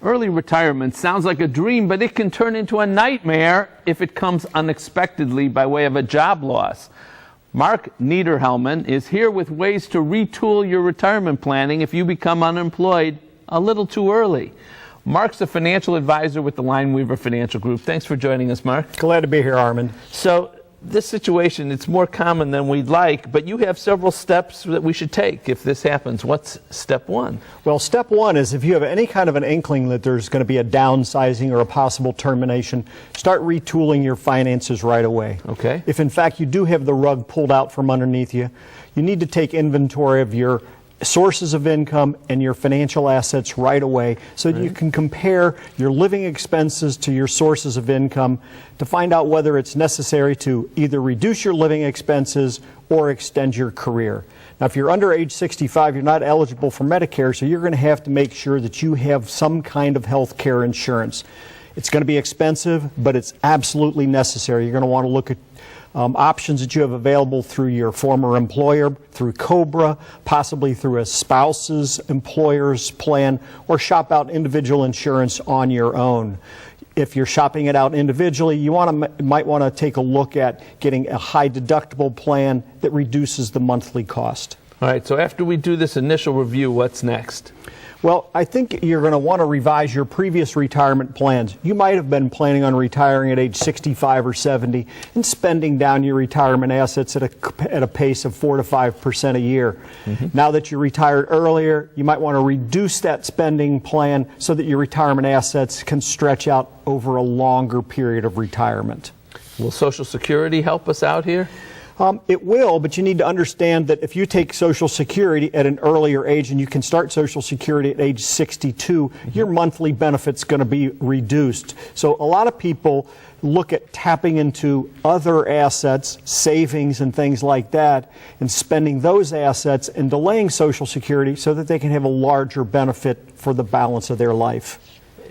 Early retirement sounds like a dream, but it can turn into a nightmare if it comes unexpectedly by way of a job loss. Mark Niederhelman is here with ways to retool your retirement planning if you become unemployed a little too early. Mark's a financial advisor with the Lineweaver Financial Group. Thanks for joining us, Mark. Glad to be here, Armand. So this situation, it's more common than we'd like, but you have several steps that we should take if this happens. What's step one? Well, step one is if you have any kind of an inkling that there's going to be a downsizing or a possible termination, start retooling your finances right away. Okay. If in fact you do have the rug pulled out from underneath you, you need to take inventory of your sources of income and your financial assets right away so that you can compare your living expenses to your sources of income to find out whether it's necessary to either reduce your living expenses or extend your career. Now, if you're under age 65, you're not eligible for Medicare, so you're going to have to make sure that you have some kind of health care insurance. It's going to be expensive, but it's absolutely necessary. You're going to want to look at options that you have available through your former employer, through COBRA, possibly through a spouse's employer's plan, or shop out individual insurance on your own. If you're shopping it out individually, you might want to take a look at getting a high deductible plan that reduces the monthly cost. All right, so after we do this initial review, what's next? Well, I think you're going to want to revise your previous retirement plans. You might have been planning on retiring at age 65 or 70 and spending down your retirement assets at a pace of 4 to 5% a year. Now that you're retired earlier, you might want to reduce that spending plan so that your retirement assets can stretch out over a longer period of retirement. Will Social Security help us out here? It will, but you need to understand that if you take Social Security at an earlier age, and you can start Social Security at age 62, your monthly benefit's going to be reduced. So a lot of people look at tapping into other assets, savings and things like that, and spending those assets and delaying Social Security so that they can have a larger benefit for the balance of their life.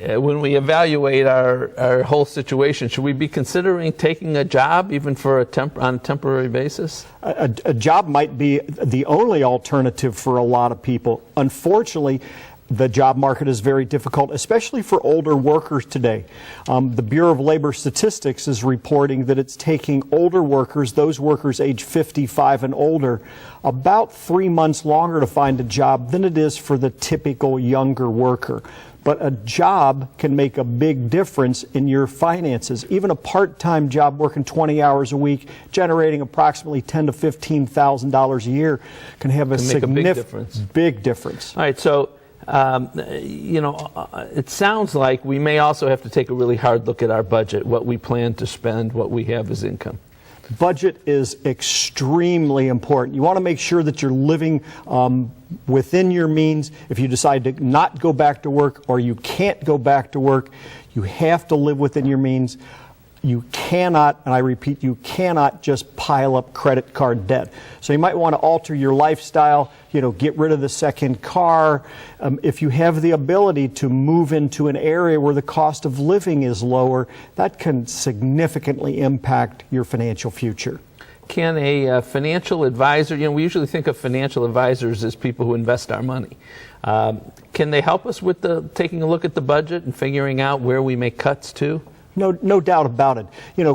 When we evaluate our whole situation, should we be considering taking a job even for on a temporary basis? A job might be the only alternative for a lot of people. Unfortunately, the job market is very difficult, especially for older workers today. The Bureau of Labor Statistics is reporting that it's taking older workers, those workers age 55 and older, about 3 months longer to find a job than it is for the typical younger worker. But a job can make a big difference in your finances. Even a part-time job working 20 hours a week, generating approximately $10,000 to $15,000 a year, can have a significant big difference. All right, so it sounds like we may also have to take a really hard look at our budget, what we plan to spend, what we have as income. Budget is extremely important. You want to make sure that you're living within your means. If you decide to not go back to work or you can't go back to work, you have to live within your means. You cannot, and I repeat, you cannot just pile up credit card debt. So you might want to alter your lifestyle, get rid of the second car. If you have the ability to move into an area where the cost of living is lower, that can significantly impact your financial future. Can a financial advisor, we usually think of financial advisors as people who invest our money. Can they help us with taking a look at the budget and figuring out where we make cuts to? No doubt about it.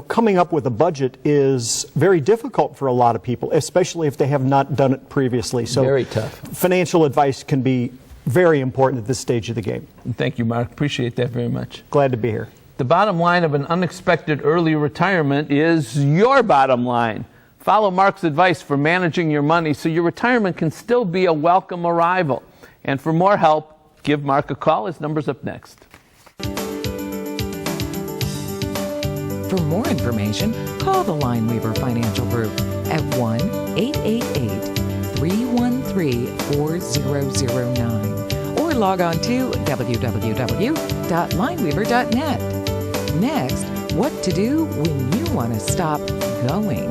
Coming up with a budget is very difficult for a lot of people, especially if they have not done it previously. So very tough. Financial advice can be very important at this stage of the game. Thank you, Mark. Appreciate that very much. Glad to be here. The bottom line of an unexpected early retirement is your bottom line. Follow Mark's advice for managing your money so your retirement can still be a welcome arrival. And for more help, give Mark a call. His number's up next. For more information, call the Lineweaver Financial Group at 1-888-313-4009 or log on to www.lineweaver.net. Next, what to do when you want to stop going.